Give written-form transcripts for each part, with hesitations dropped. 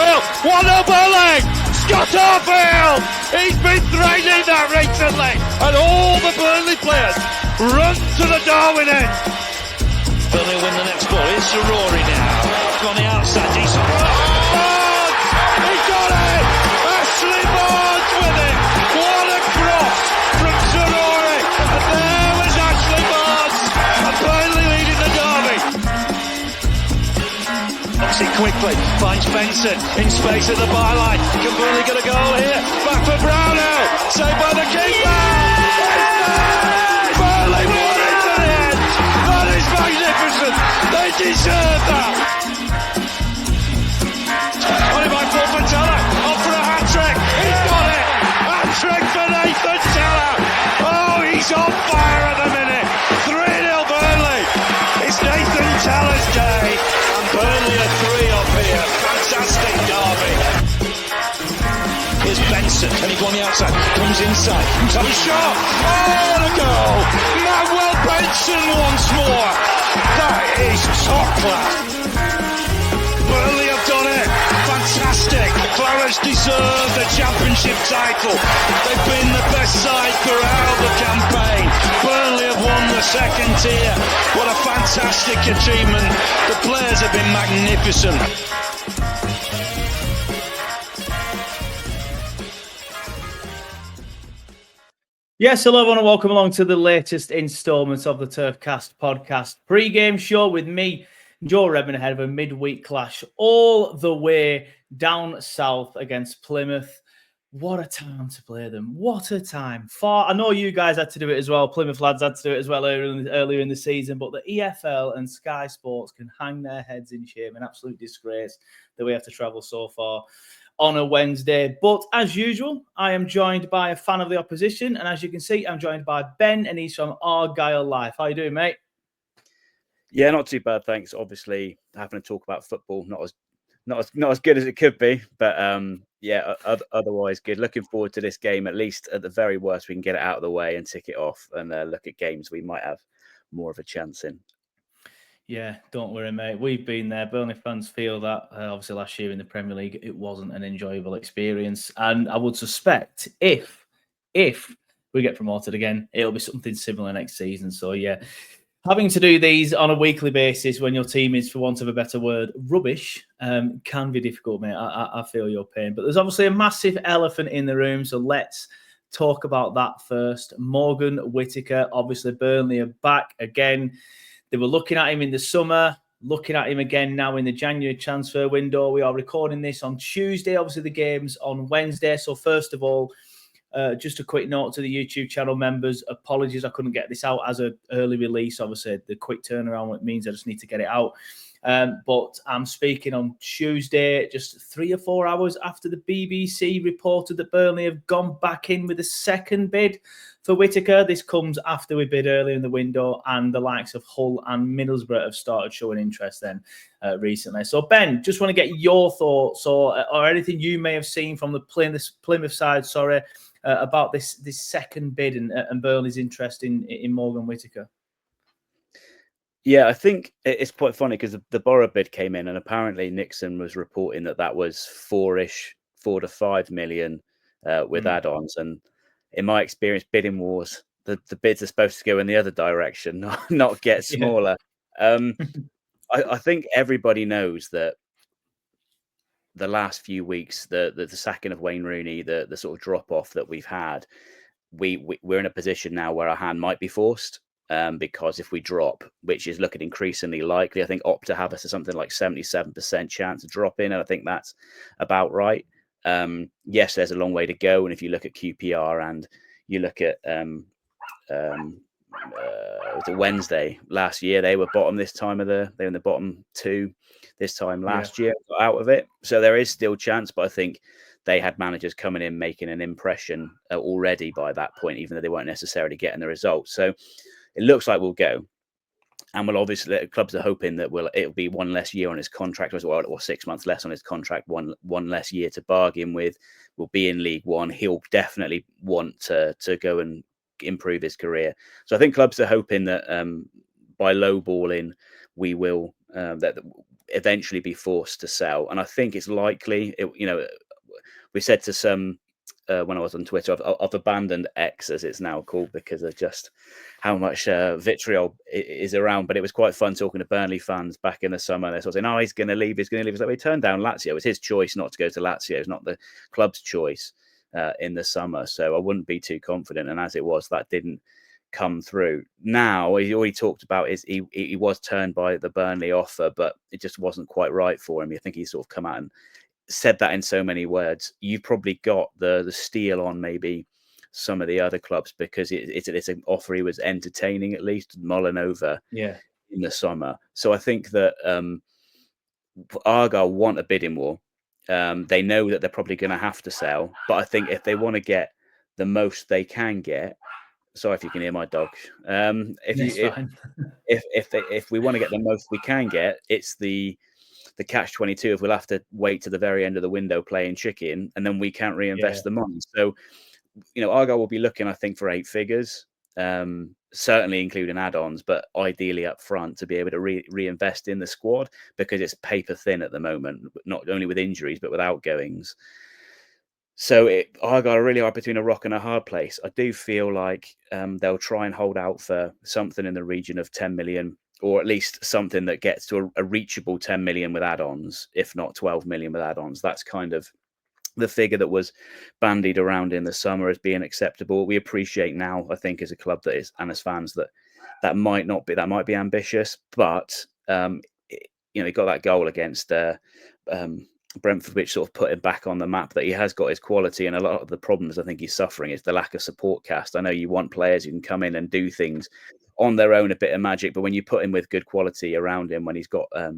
Arfield, 1-0 Burnley! Scott Arfield! He's been threatening that recently, and all the Burnley players run to the Darwin end. Burnley win the next ball. Here's Rory now. On the outside, decent. Barnes! He got it! Ashley Barnes with it! What a cross from Rory! And there was Ashley Barnes! And Burnley leading the derby. Obviously quickly finds Benson in space at the byline. Can Burnley get a goal here? Back for Brownell. Saved by the keeper. Burnley won it to the end. That is magnificent. They deserve that. On by Paul Teller. Off for a hat-trick. He's got it. Hat-trick for Nathan Teller. Oh, he's on fire at the minute. 3-0 Burnley. It's Nathan Teller's day. And Burnley are 3 up here. Fantastic derby. Here's Benson. Can he go on the outside? Comes inside. Comes up a shot. Oh, what a goal. Manuel Benson once more. That is top class. Burnley have done it. Fantastic. Clarets deserve the championship title. They've been the best side throughout the campaign. Burnley have won the second tier. What a fantastic achievement. The players have been magnificent. Yes, hello everyone and welcome along to the latest instalment of the Turfcast podcast pre-game show with me, Joe Redman, ahead of a midweek clash all the way down south against Plymouth. What a time to play them. What a time. I know you guys had to do it as well. Plymouth lads had to do it as well earlier in the season, but the EFL and Sky Sports can hang their heads in shame. An absolute disgrace that we have to travel so far on a Wednesday. But as usual, I am joined by a fan of the opposition. And as you can see, I'm joined by Ben, and he's from Argyle Life. How you doing, mate? Yeah, not too bad, thanks. Obviously, having to talk about football, not as good as it could be, but otherwise good. Looking forward to this game. At least, at the very worst, we can get it out of the way and tick it off, and look at games we might have more of a chance in. Yeah, don't worry, mate. We've been there. Burnley fans feel that. Obviously, last year in the Premier League, it wasn't an enjoyable experience, and I would suspect if we get promoted again, it'll be something similar next season. So yeah. Having to do these on a weekly basis when your team is, for want of a better word, rubbish, can be difficult, mate. I feel your pain. But there's obviously a massive elephant in the room, so let's talk about that first. Morgan Whittaker, obviously Burnley are back again. They were looking at him in the summer, looking at him again now in the January transfer window. We are recording this on Tuesday. Obviously, the game's on Wednesday. So first of all, just a quick note to the YouTube channel members. Apologies, I couldn't get this out as an early release. Obviously, the quick turnaround means I just need to get it out. But I'm speaking on Tuesday, just 3 or 4 hours after the BBC reported that Burnley have gone back in with a second bid for Whittaker. This comes after we bid earlier in the window, and the likes of Hull and Middlesbrough have started showing interest then recently. So, Ben, just want to get your thoughts or anything you may have seen from the Plymouth side, about this second bid and Burnley's interest in Morgan Whittaker. Yeah, I think it's quite funny because the Borough bid came in, and apparently Nixon was reporting that was 4 to 5 million with add-ons. And in my experience, bidding wars, the bids are supposed to go in the other direction, not get smaller. Yeah. I think everybody knows that the last few weeks, the sacking of Wayne Rooney, the sort of drop off that we've had, we're in a position now where our hand might be forced. Because if we drop, which is looking increasingly likely, I think Opta have us at something like 77% chance of dropping, and I think that's about right. Yes, there's a long way to go, and if you look at QPR and you look at Wednesday last year, they were bottom this time they were in the bottom 2 this time last year, got out of it. So there is still chance, but I think they had managers coming in making an impression already by that point, even though they weren't necessarily getting the results. So it looks like we'll go, and we'll obviously, clubs are hoping that it'll be 1 less year on his contract as well, or 6 months less on his contract, one less year to bargain with. We'll be in League One. He'll definitely want to go and improve his career. So I think clubs are hoping that by lowballing, we will that eventually be forced to sell. And I think it's likely. We said to some when I was on Twitter, I've abandoned X, as it's now called, because of just how much vitriol is around. But it was quite fun talking to Burnley fans back in the summer. They're sort of saying, "Oh, he's going to leave. He's going to leave." It's like, he turned down Lazio. It was his choice not to go to Lazio. It's not the club's choice in the summer. So I wouldn't be too confident. And as it was, that didn't come through. Now, all he talked about is he was turned by the Burnley offer, but it just wasn't quite right for him. I think he's sort of come out and said that in so many words. You've probably got the steal on maybe some of the other clubs, because it's an offer he was entertaining, at least mulling over in the summer. So I think that Argyle want a bidding war. They know that they're probably going to have to sell, but I think if they want to get the most they can get, sorry if you can hear my dog. If we want to get the most we can get, it's the catch-22 if we'll have to wait to the very end of the window playing chicken, and then we can't reinvest the money. So, Argyle will be looking, I think, for 8 figures, certainly including add-ons, but ideally up front to be able to reinvest in the squad, because it's paper thin at the moment, not only with injuries, but with outgoings. So Argyle really are between a rock and a hard place. I do feel like they'll try and hold out for something in the region of 10 million, or at least something that gets to a reachable 10 million with add-ons, if not 12 million with add-ons. That's kind of the figure that was bandied around in the summer as being acceptable. We appreciate now, I think, as a club that is, and as fans, that might be ambitious, but he got that goal against Brentford, which sort of put him back on the map, that he has got his quality. And a lot of the problems I think he's suffering is the lack of support cast. I know you want players who can come in and do things on their own, a bit of magic, but when you put him with good quality around him, when he's got a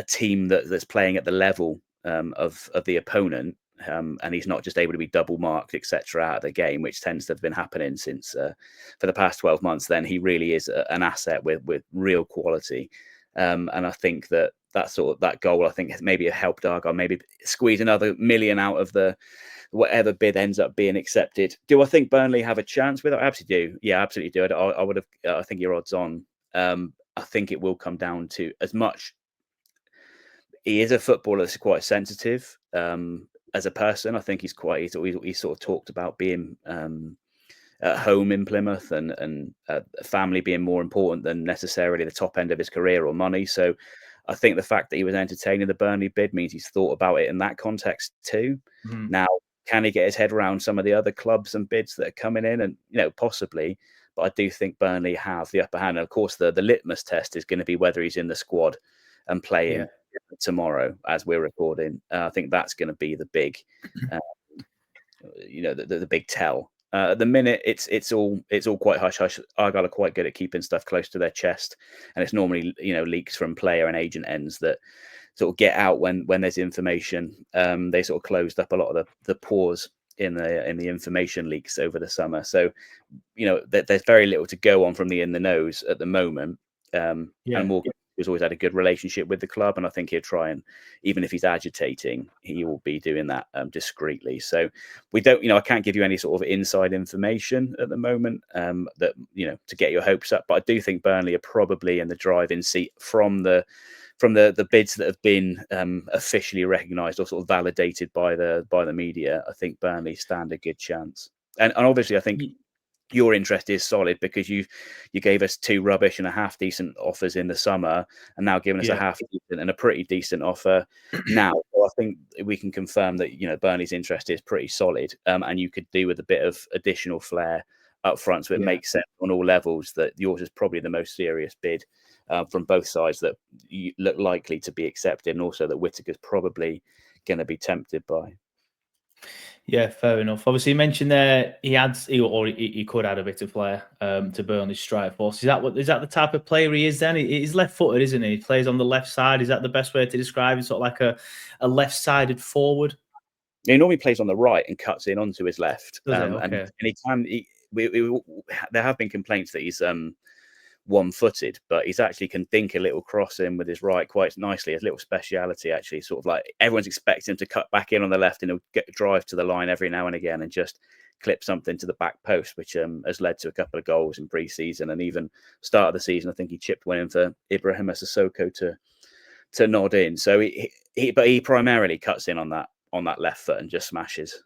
team that's playing at the level of the opponent, and he's not just able to be double marked, etc., out of the game, which tends to have been happening since for the past 12 months, then he really is an asset with real quality. And I think that goal, I think, has maybe helped Argyle maybe squeeze another million out of the whatever bid ends up being accepted. Do I think Burnley have a chance with it? I absolutely do. Yeah, absolutely do. I would have. I think your odds on. I think it will come down to, as much. He is a footballer that's quite sensitive as a person. I think he's sort of talked about being at home in Plymouth and family being more important than necessarily the top end of his career or money. So I think the fact that he was entertaining the Burnley bid means he's thought about it in that context too. Mm-hmm. Now, can he get his head around some of the other clubs and bids that are coming in? And, possibly, but I do think Burnley have the upper hand. And of course, the litmus test is going to be whether he's in the squad and playing tomorrow as we're recording. I think that's going to be the big, the big tell. At the minute, it's all quite hush hush. Argyle are quite good at keeping stuff close to their chest, and it's normally leaks from player and agent ends that sort of get out when there's information. They sort of closed up a lot of the pores in the information leaks over the summer, so there's very little to go on from the in the nose at the moment. And Morgan has always had a good relationship with the club, and I think he'll try, and even if he's agitating, he will be doing that discreetly. So we don't, I can't give you any sort of inside information at the moment that to get your hopes up. But I do think Burnley are probably in the driving seat from the bids that have been officially recognised or sort of validated by the media. I think Burnley stand a good chance, and obviously I think your interest is solid, because you gave us 2 rubbish and a half decent offers in the summer, and now giving us a half decent and a pretty decent offer now. So I think we can confirm that Burnley's interest is pretty solid, and you could do with a bit of additional flair up front, so it makes sense on all levels that yours is probably the most serious bid from both sides that you look likely to be accepted, and also that Whittaker's probably going to be tempted by. Yeah, fair enough. Obviously, you mentioned there he could add a bit of flair to Burnley's strike force. Is that the type of player he is then? He's left-footed, isn't he? He plays on the left side. Is that the best way to describe him? Sort of like a left-sided forward? He normally plays on the right and cuts in onto his left. Okay. And there have been complaints that he's one-footed, but he's actually can dink a little cross in with his right quite nicely. His little speciality, actually, sort of like everyone's expecting him to cut back in on the left, and he'll drive to the line every now and again and just clip something to the back post, which has led to a couple of goals in pre-season, and even start of the season, I think he chipped one in for Ibrahima Sissoko to nod in. So he primarily cuts in on that left foot and just smashes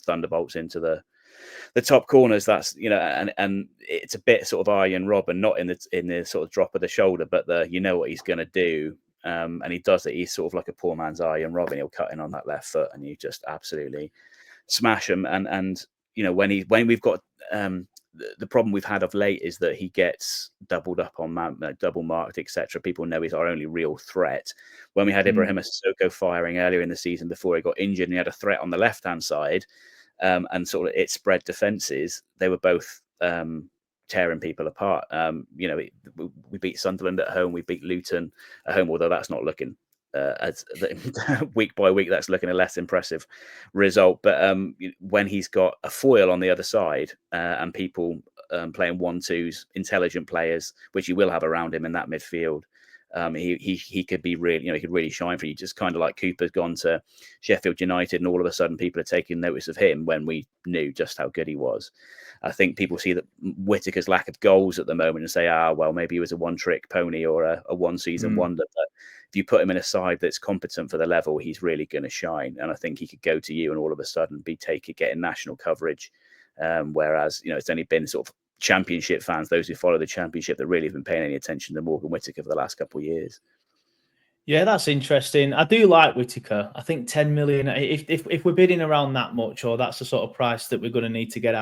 thunderbolts into the top corners. That's, you know, and it's a bit sort of Arjen Robben, not in the sort of drop of the shoulder, but you know what he's going to do. And he does it. He's sort of like a poor man's Arjen Robben. He'll cut in on that left foot, and you just absolutely smash him. And you know, when we've got the problem we've had of late is that he gets doubled up on double marked, etc. People know he's our only real threat. When we had Ibrahima Sissoko firing earlier in the season before he got injured, and he had a threat on the left hand side, and sort of it spread defences, they were both tearing people apart. You know, we beat Sunderland at home, we beat Luton at home, although that's not looking as week by week, that's looking a less impressive result. But when he's got a foil on the other side and people playing 1-2s, intelligent players, which he will have around him in that midfield, he could be really, you know, he could really shine for you. Just kind of like Cooper's gone to Sheffield United, and all of a sudden people are taking notice of him when we knew just how good he was. I think people see that Whittaker's lack of goals at the moment and say, well, maybe he was a one-trick pony or a one-season wonder. But if you put him in a side that's competent for the level, he's really going to shine. And I think he could go to you and all of a sudden getting national coverage. Whereas, you know, it's only been sort of Championship fans, those who follow the Championship, that really have been paying any attention to Morgan Whittaker for the last couple of years. Yeah, that's interesting. I do like Whittaker. I think 10 million, if we're bidding around that much, or that's the sort of price that we're going to need to get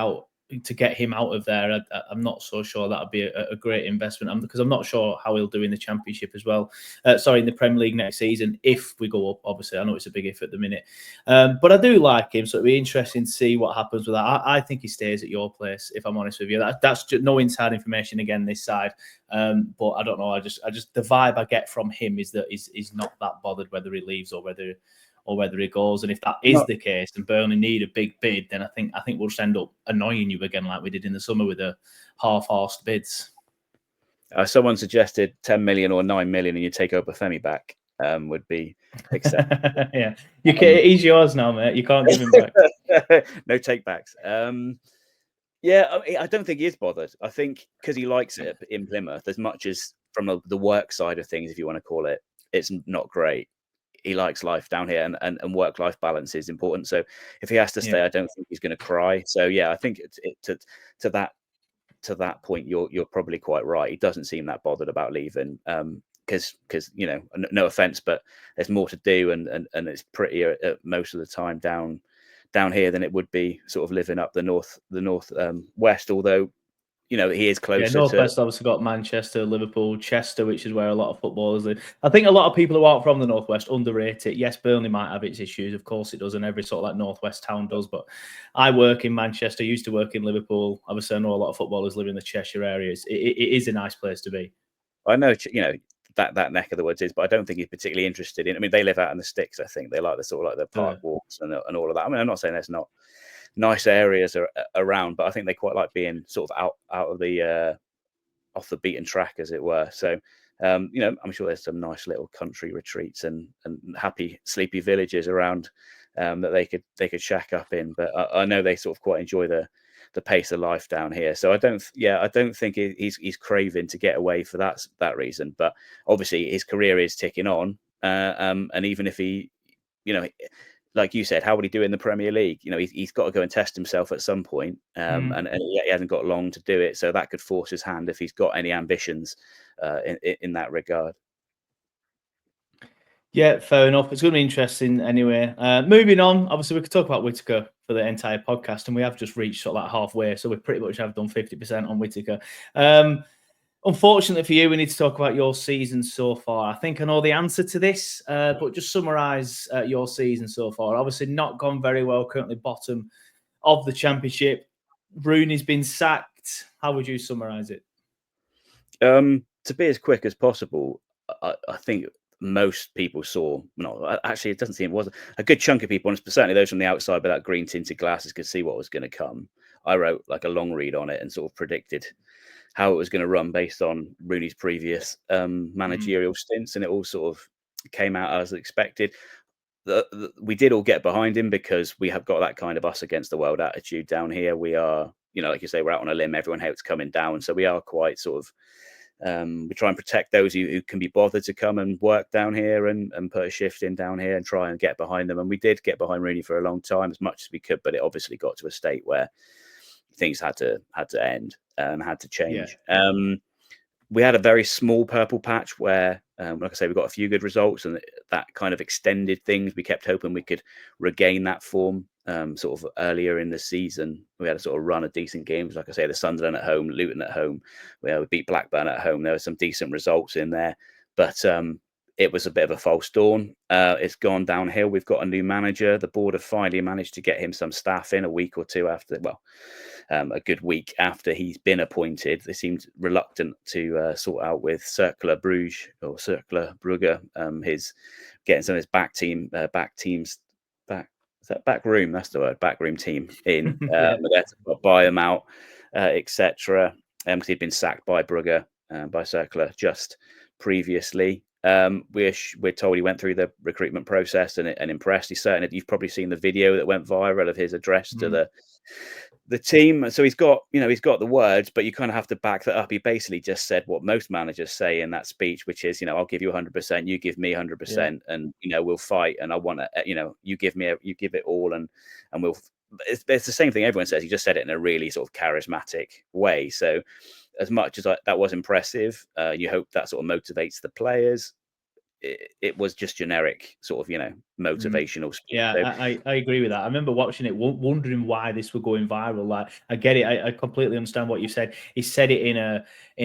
him out of there, I'm not so sure that'd be a great investment, because I'm not sure how he'll do in the Championship as well. In the Premier League next season, if we go up. Obviously, I know it's a big if at the minute, but I do like him, so it'll be interesting to see what happens with that. I think he stays at your place, if I'm honest with you. That's just no inside information again this side, but I don't know. I just the vibe I get from him is that he's not that bothered whether he leaves or whether he goes. And if that is the case and Burnley need a big bid, then I think we'll just end up annoying you again like we did in the summer with the half-arsed bids. Someone suggested 10 million or 9 million and you take Obafemi back would be acceptable. Yeah, he's yours now, mate. You can't give him back. No takebacks. Yeah, I don't think he is bothered. I think because he likes it in Plymouth as much as from the work side of things, if you want to call it, it's not great. He likes life down here, and work-life balance is important. So if he has to stay, I don't think he's going to cry. So yeah, I think to that point, you're probably quite right. He doesn't seem that bothered about leaving, because you know, no offense, but there's more to do, and it's prettier most of the time down here than it would be sort of living up the north west. Although, you know, he is closer. Yeah, Northwest obviously got Manchester, Liverpool, Chester, which is where a lot of footballers live. I think a lot of people who aren't from the Northwest underrate it. Yes, Burnley might have its issues. Of course it does, and every sort of like Northwest town does. But I work in Manchester, used to work in Liverpool. Obviously, I know a lot of footballers live in the Cheshire areas. It is a nice place to be. I know, you know, that neck of the woods is, but I don't think he's particularly interested in. I mean, they live out in the sticks. I think they like the sort of like the park walks and all of that. I mean, I'm not saying there's not nice areas around, but I think they quite like being sort of out of the off the beaten track, as it were. So, you know, I'm sure there's some nice little country retreats and happy sleepy villages around that they could shack up in. But I know they sort of quite enjoy the pace of life down here. So I don't think he's craving to get away for that reason. But obviously his career is ticking on, and even if he, you know, like you said, how would he do in the Premier League? You know, he's got to go and test himself at some point, and he hasn't got long to do it. So that could force his hand if he's got any ambitions in that regard. Yeah, fair enough. It's going to be interesting anyway. Moving on, obviously we could talk about Whittaker for the entire podcast, and we have just reached sort of like halfway, so we pretty much have done 50% on Whittaker. Unfortunately for you, we need to talk about your season so far. I think I know the answer to this, but just summarise your season so far. Obviously not gone very well, currently bottom of the Championship. Rooney's been sacked. How would you summarise it? To be as quick as possible, I think most people saw, no, actually it doesn't seem, it was a good chunk of people, but certainly those from the outside without green tinted glasses could see what was going to come. I wrote like a long read on it and sort of predicted how it was going to run based on Rooney's previous managerial stints, and it all sort of came out as expected. we did all get behind him because we have got that kind of us against the world attitude down here. We are, like you say, we're out on a limb. Everyone hates coming down, so we are quite sort of. We try and protect those who can be bothered to come and work down here and put a shift in down here and try and get behind them. And we did get behind Rooney for a long time, as much as we could, but it obviously got to a state where things had to end and had to change. Yeah. We had a very small purple patch where, like I say, we got a few good results, and that kind of extended things. We kept hoping we could regain that form sort of earlier in the season. We had a sort of run of decent games. Like I say, the Sunderland at home, Luton at home. We beat Blackburn at home. There were some decent results in there, but it was a bit of a false dawn. It's gone downhill. We've got a new manager. The board have finally managed to get him some staff in a week or two after, a good week after he's been appointed. They seemed reluctant to sort out with Cercle Bruges or Cercle Brugge, his getting some of his back room. That's the word. Backroom team in. They're to buy him out, etc. Because he'd been sacked by Brugge, by Cercle just previously. We're told he went through the recruitment process and impressed. You've probably seen the video that went viral of his address to the team. So he's got the words, but you kind of have to back that up. He basically just said what most managers say in that speech, which is, I'll give you 100%, you give me 100%, and we'll fight. And I want to, you give it all, and we'll. It's the same thing everyone says. He just said it in a really sort of charismatic way. So as much as that was impressive, you hope that sort of motivates the players. It was just generic sort of, motivational speech. Yeah, so, I agree with that. I remember watching it, wondering why this were going viral. Like, I get it. I completely understand what you said. He said it in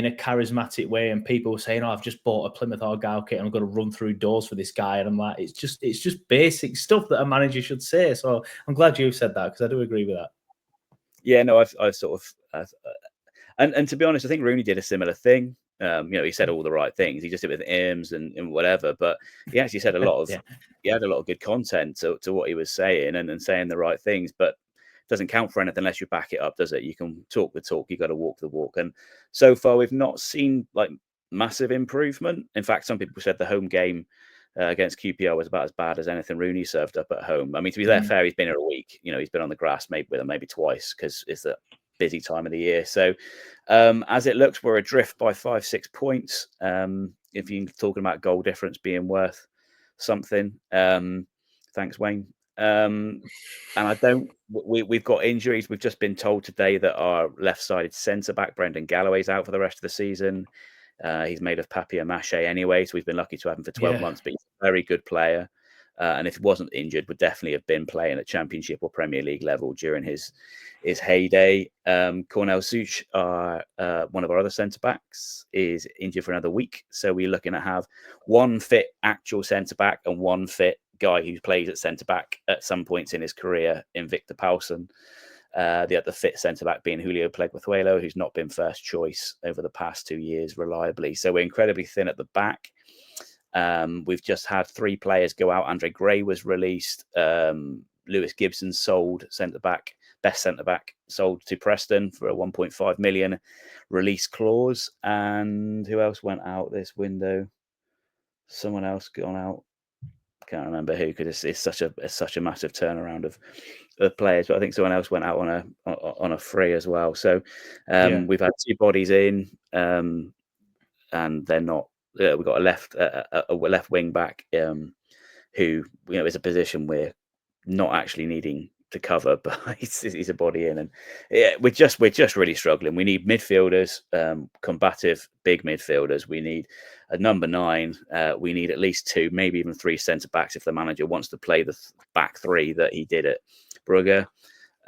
a charismatic way, and people were saying, "Oh, I've just bought a Plymouth Argyle kit and I'm going to run through doors for this guy." And I'm like, it's just basic stuff that a manager should say. So I'm glad you said that, because I do agree with that. Yeah, no, I've sort of, and to be honest, I think Rooney did a similar thing. He said all the right things. He just did it with Ims and whatever, but he actually said a lot of, he had a lot of good content to what he was saying and saying the right things, but it doesn't count for anything unless you back it up, does it? You can talk the talk, you got to walk the walk. And so far, we've not seen like massive improvement. In fact, some people said the home game against QPR was about as bad as anything Rooney served up at home. I mean, to be fair, he's been here a week. He's been on the grass maybe twice, because it's the busy time of the year. So as it looks, we're adrift by 5-6 points. If you're talking about goal difference being worth something, thanks, Wayne. And we've got injuries. We've just been told today that our left-sided centre-back, Brendan Galloway's out for the rest of the season. He's made of papier-mâché anyway, so we've been lucky to have him for 12 months, but he's a very good player. And if he wasn't injured, would definitely have been playing at Championship or Premier League level during his heyday. Cornel Such, one of our other centre-backs, is injured for another week. So we're looking to have one fit actual centre-back and one fit guy who plays at centre-back at some points in his career in Victor Paulsen. The other fit centre-back being Julio Pleguezuelo, who's not been first choice over the past 2 years reliably. So we're incredibly thin at the back. We've just had 3 players go out. Andre Gray was released. Lewis Gibson sold, best centre-back, sold to Preston for a 1.5 million release clause. And who else went out this window? Someone else gone out. Can't remember who, because it's such a massive turnaround of players. But I think someone else went out on a free as well. So we've had 2 bodies in, and they're not. We've got a left wing back who is a position we're not actually needing to cover, but he's a body in, and we're just really struggling. We need midfielders, combative big midfielders. We need a number 9. We need at least 2, maybe even 3 centre backs if the manager wants to play the back 3 that he did at Brugge.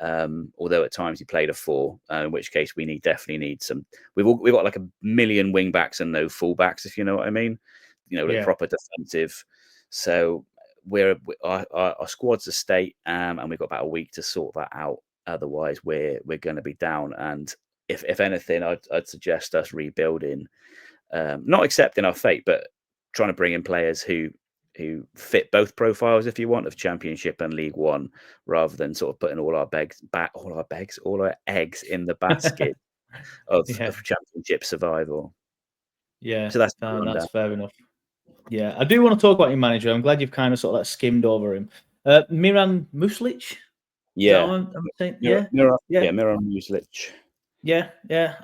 Although at times he played a 4, in which case we definitely need some. We've got like a million wing backs and no full backs, if you know what I mean. Proper defensive. So our squad's a state, and we've got about a week to sort that out. Otherwise, we're going to be down. And if anything, I'd suggest us rebuilding, not accepting our fate, but trying to bring in players who fit both profiles, if you want, of Championship and League One, rather than sort of putting all our eggs in the basket of Championship survival. Yeah, so that's fair enough. Yeah, I do want to talk about your manager. I'm glad you've kind of sort of like skimmed over him. Miran Muslic? Is that Yeah, what I'm saying? Yeah, Miran Muslic. yeah.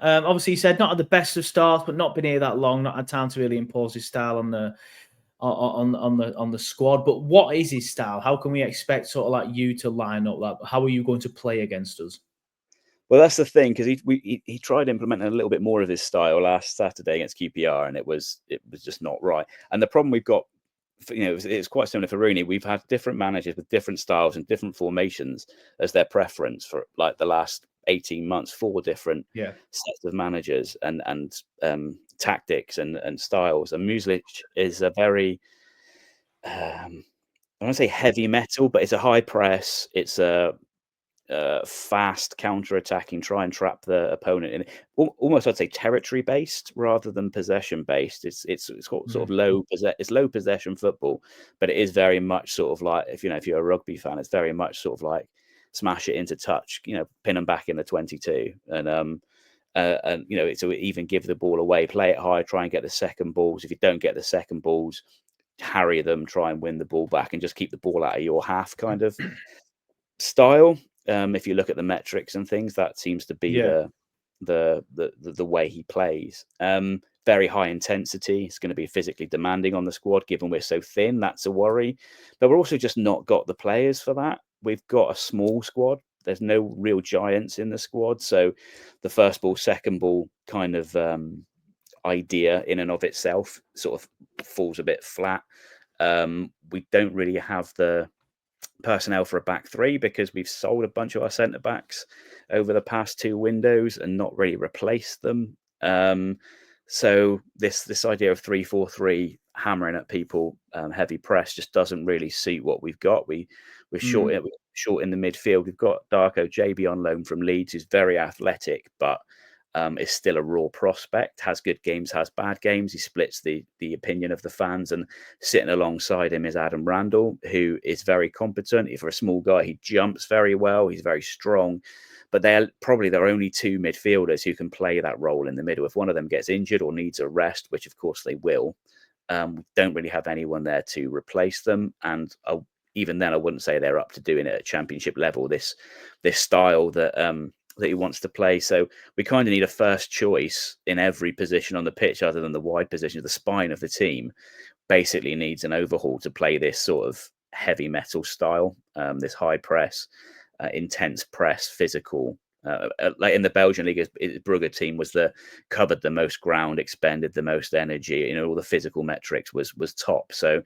Obviously, he said not at the best of starts, but not been here that long, not had time to really impose his style on the squad. But what is his style? How can we expect sort of like you to line up? Like, how are you going to play against us? Well, that's the thing, because he tried implementing a little bit more of his style last Saturday against QPR, and it was just not right. And the problem we've got, it's quite similar for Rooney. We've had different managers with different styles and different formations as their preference for like the last 18 months, 4 different sets of managers and tactics and styles. And Muslic is a very I don't want to say heavy metal, but it's a high press. It's a fast counter-attacking, try and trap the opponent in almost, I'd say, territory based rather than possession based. It's got sort of low possession football, but it is very much sort of like, if you're a rugby fan, it's very much sort of like smash it into touch, pin them back in the 22, and so even give the ball away, play it high, try and get the second balls. If you don't get the second balls, harry them, try and win the ball back, and just keep the ball out of your half kind of style. If you look at the metrics and things, that seems to be the way he plays. Very high intensity. It's going to be physically demanding on the squad, given we're so thin. That's a worry. But we're also just not got the players for that. We've got a small squad. There's no real giants in the squad. So the first ball, second ball kind of idea in and of itself sort of falls a bit flat. We don't really have the personnel for a back three because we've sold a bunch of our centre backs over the past 2 windows and not really replaced them. So this idea of 3-4-3 hammering at people, heavy press, just doesn't really suit what we've got. We're short in the midfield. We've got Darko JB on loan from Leeds, who's very athletic, but is still a raw prospect, has good games, has bad games. He splits the opinion of the fans, and sitting alongside him is Adam Randall, who is very competent. For a small guy, he jumps very well. He's very strong. But they're probably their only 2 midfielders who can play that role in the middle. If one of them gets injured or needs a rest, which of course they will, we don't really have anyone there to replace them. And even then, I wouldn't say they're up to doing it at championship level, this style that he wants to play. So we kind of need a first choice in every position on the pitch other than the wide position. The spine of the team basically needs an overhaul to play this sort of heavy metal style, this high press, intense press, physical. Like in the Belgian league, Brugge team covered the most ground, expended the most energy. All the physical metrics was top. So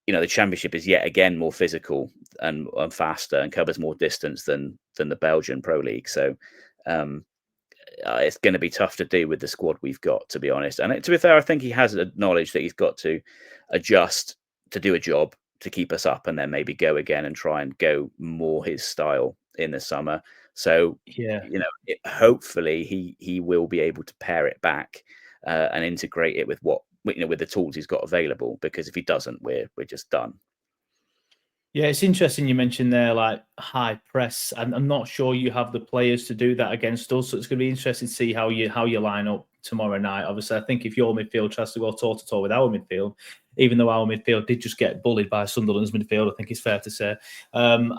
the championship is yet again more physical and faster and covers more distance than the Belgian Pro League. So it's going to be tough to do with the squad we've got, to be honest. And to be fair, I think he has acknowledged that he's got to adjust to do a job to keep us up, and then maybe go again and try and go more his style in the summer. So hopefully he will be able to pare it back and integrate it with with the tools he's got available, because if he doesn't, we're just done. Yeah, it's interesting you mentioned there, like high press, and I'm not sure you have the players to do that against us. So it's going to be interesting to see how you line up tomorrow night. Obviously, I think if your midfield tries to go toe to toe with our midfield, even though our midfield did just get bullied by Sunderland's midfield, I think it's fair to say. I'm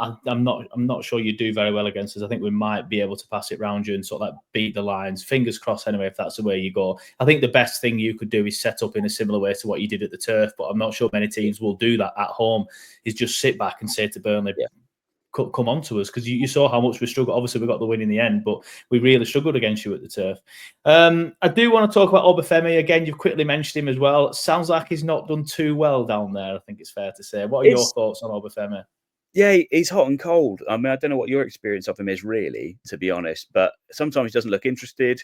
not sure you do very well against us. I think we might be able to pass it round you and sort of like beat the lines. Fingers crossed anyway, if that's the way you go. I think the best thing you could do is set up in a similar way to what you did at the Turf, but I'm not sure many teams will do that at home, is just sit back and say to Burnley, come on to us, because you saw how much we struggled. Obviously, we got the win in the end, but we really struggled against you at the Turf. I do want to talk about Obafemi again. You've quickly mentioned him as well. Sounds like he's not done too well down there, I think it's fair to say. What are your thoughts on Obafemi? Yeah, he's hot and cold. I mean, I don't know what your experience of him is really, to be honest, but sometimes he doesn't look interested.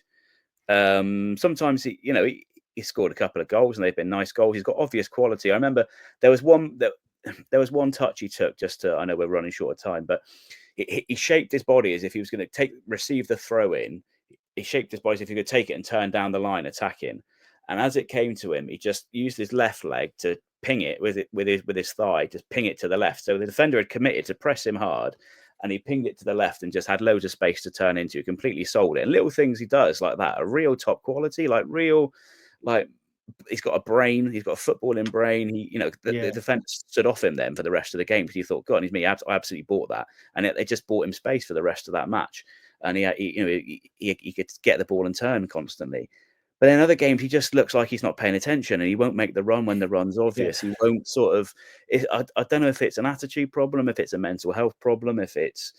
Sometimes he scored a couple of goals and they've been nice goals. He's got obvious quality. I remember there was one touch he took, I know we're running short of time, but he shaped his body as if he was going to receive the throw in. He shaped his body as if he could take it and turn down the line attacking. And as it came to him, he just used his left leg to ping it with his thigh, just ping it to the left. So the defender had committed to press him hard, and he pinged it to the left and just had loads of space to turn into. Completely sold it. And little things he does like that are real top quality, like real, like he's got a brain. He's got a footballing brain. The defense stood off him then for the rest of the game because you thought, God, he's me. I absolutely bought that, and they just bought him space for the rest of that match. And he could get the ball and turn constantly. But in other games, he just looks like he's not paying attention, and he won't make the run when the run's obvious. He won't sort of. I don't know if it's an attitude problem, if it's a mental health problem, if it's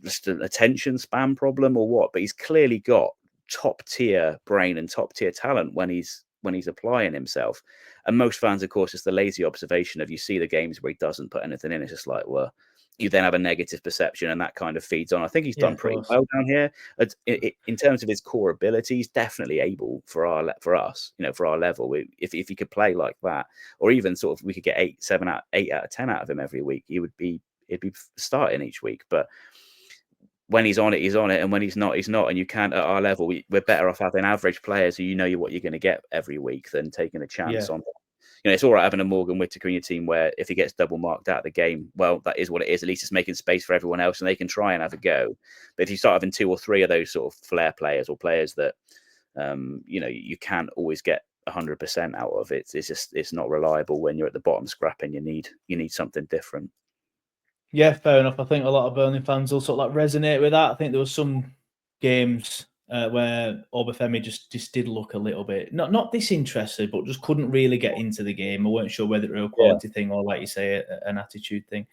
just an attention span problem or what. But he's clearly got top tier brain and top tier talent when he's applying himself. And most fans, of course, it's the lazy observation of you see the games where he doesn't put anything in. It's just like, well, you then have a negative perception, and that kind of feeds on. I think he's done pretty well down here in terms of his core abilities. Definitely able for us, for our level. If he could play like that, or even sort of we could get 8 out of 10 out of him every week, he'd be starting each week. But when he's on it, he's on it, and when he's not, he's not. And you can't at our level. We're better off having average players who what you're going to get every week than taking a chance on. It's all right having a Morgan Whittaker in your team where if he gets double marked out of the game, well, that is what it is. At least it's making space for everyone else and they can try and have a go. But if you start having 2 or 3 of those sort of flair players or players that, you can't always get 100% out of it, it's not reliable when you're at the bottom scrapping. You need something different. Yeah, fair enough. I think a lot of Burnley fans will sort of like resonate with that. I think there was some games where Obafemi just did look a little bit not disinterested, but just couldn't really get into the game. I weren't sure whether it was a quality thing or, like you say, an attitude thing.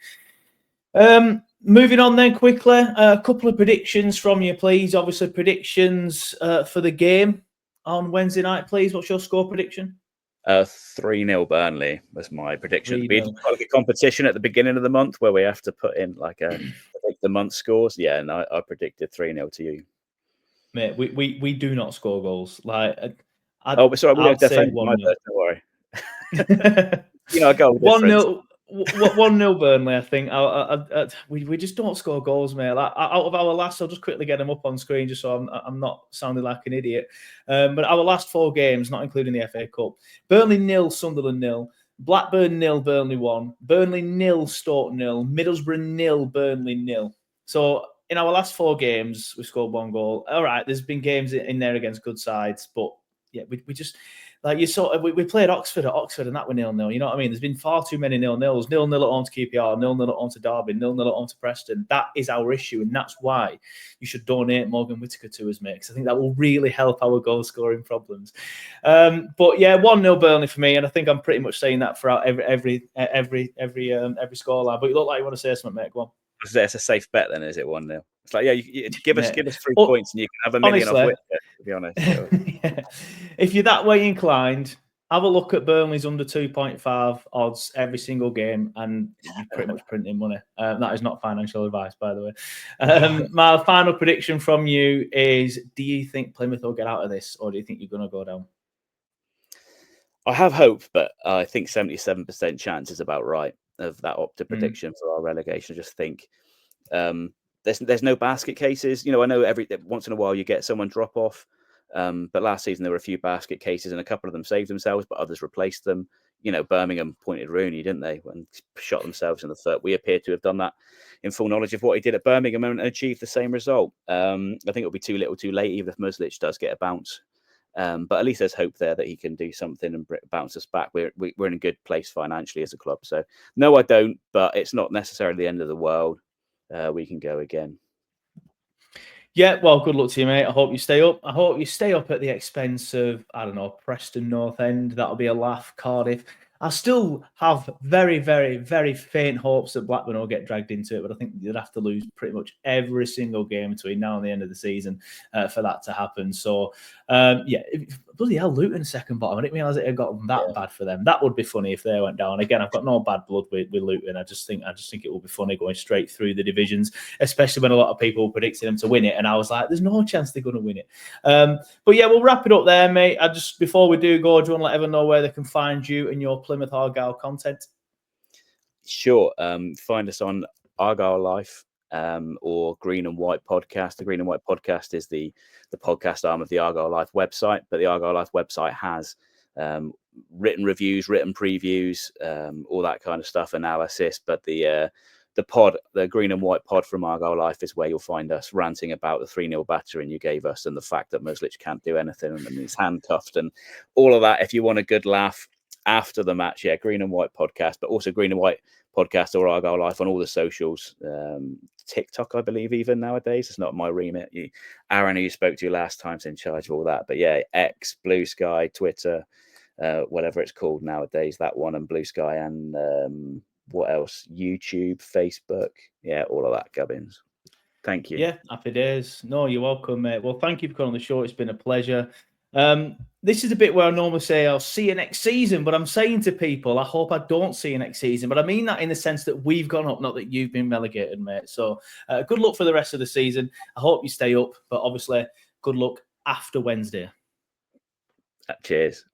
Moving on then quickly, a couple of predictions from you, please. Obviously, predictions for the game on Wednesday night, please. What's your score prediction? 3-0 Burnley was my prediction. We had like a competition at the beginning of the month where we have to put in like the month scores. Yeah, and I predicted 3-0 to you. Mate, we do not score goals. Like, sorry, we don't defend. Don't worry. I go 1-0. 1-0 Burnley. I think we just don't score goals, mate. Like, out of our last, I'll just quickly get them up on screen just so I'm not sounding like an idiot. But our last 4 games, not including the FA Cup: Burnley 0, Sunderland 0, Blackburn 0, Burnley 1, Burnley 0, Stoke 0, Middlesbrough 0, Burnley 0. So in our last 4 games, we scored 1 goal. All right, there's been games in there against good sides, but yeah, we just, like you saw, we played Oxford at Oxford and that were 0-0. You know what I mean? There's been far too many 0-0s. 0-0 at home to QPR, 0-0 at home to Derby, 0-0 at home to Preston. That is our issue, and that's why you should donate Morgan Whittaker to us, mate, because I think that will really help our goal scoring problems. But yeah, 1-0 Burnley for me, and I think I'm pretty much saying that throughout every scoreline. But you look like you want to say something, mate. Go on. It's a safe bet then, is it 1-0? It's like, you give us 3 points and you can have a million off Whittaker, to be honest. So. Yeah. If you're that way inclined, have a look at Burnley's under 2.5 odds every single game, and you're pretty much printing money. That is not financial advice, by the way. My final prediction from you is: do you think Plymouth will get out of this, or do you think you're going to go down? I have hope, but I think 77% chance is about right of that Opta prediction for our relegation. I just think there's no basket cases. I know once in a while you get someone drop off, but last season there were a few basket cases and a couple of them saved themselves, but others replaced them. Birmingham pointed Rooney, didn't they, and shot themselves in the foot. We appear to have done that in full knowledge of what he did at Birmingham and achieved the same result. I think it'll be too little too late, even if Muslic does get a bounce. But at least there's hope there that he can do something and bounce us back. We're in a good place financially as a club. So no, I don't, but it's not necessarily the end of the world. We can go again. Yeah, well, good luck to you, mate. I hope you stay up. I hope you stay up at the expense of, I don't know, Preston North End. That'll be a laugh. Cardiff. I still have very, very, very faint hopes that Blackburn will get dragged into it, but I think you'd have to lose pretty much every single game between now and the end of the season for that to happen. So, bloody hell, Luton second bottom. I didn't realise it had gotten that bad for them. That would be funny if they went down. Again, I've got no bad blood with Luton. I just think it will be funny going straight through the divisions, especially when a lot of people predicted them to win it, and I was like, there's no chance they're going to win it. But yeah, we'll wrap it up there, mate. Before we do go, do you want to let everyone know where they can find you and your Plymouth Argyle content? Sure. Find us on Argyle Life or Green and White Podcast. The Green and White Podcast is the podcast arm of the Argyle Life website, but the Argyle Life website has written reviews, written previews, all that kind of stuff, analysis. But the the pod, the Green and White pod from Argyle Life, is where you'll find us ranting about the 3-0 battering you gave us and the fact that Muslich can't do anything and he's handcuffed and all of that. If you want a good laugh after the match, yeah, Green and White podcast, but also Green and White podcast or Argyle Life on all the socials. TikTok, I believe, even nowadays. It's not my remit. Aaron, who you spoke to last time, is in charge of all that. But yeah, X, Blue Sky, Twitter, whatever it's called nowadays, that one, and Blue Sky, and what else? YouTube, Facebook, yeah, all of that, Gubbins. Thank you. Yeah, happy days. No, you're welcome, mate. Well, thank you for coming on the show. It's been a pleasure. This is a bit where I normally say I'll see you next season, but I'm saying to people, I hope I don't see you next season. But I mean that in the sense that we've gone up, not that you've been relegated, mate. So good luck for the rest of the season. I hope you stay up, but obviously good luck after Wednesday. Cheers.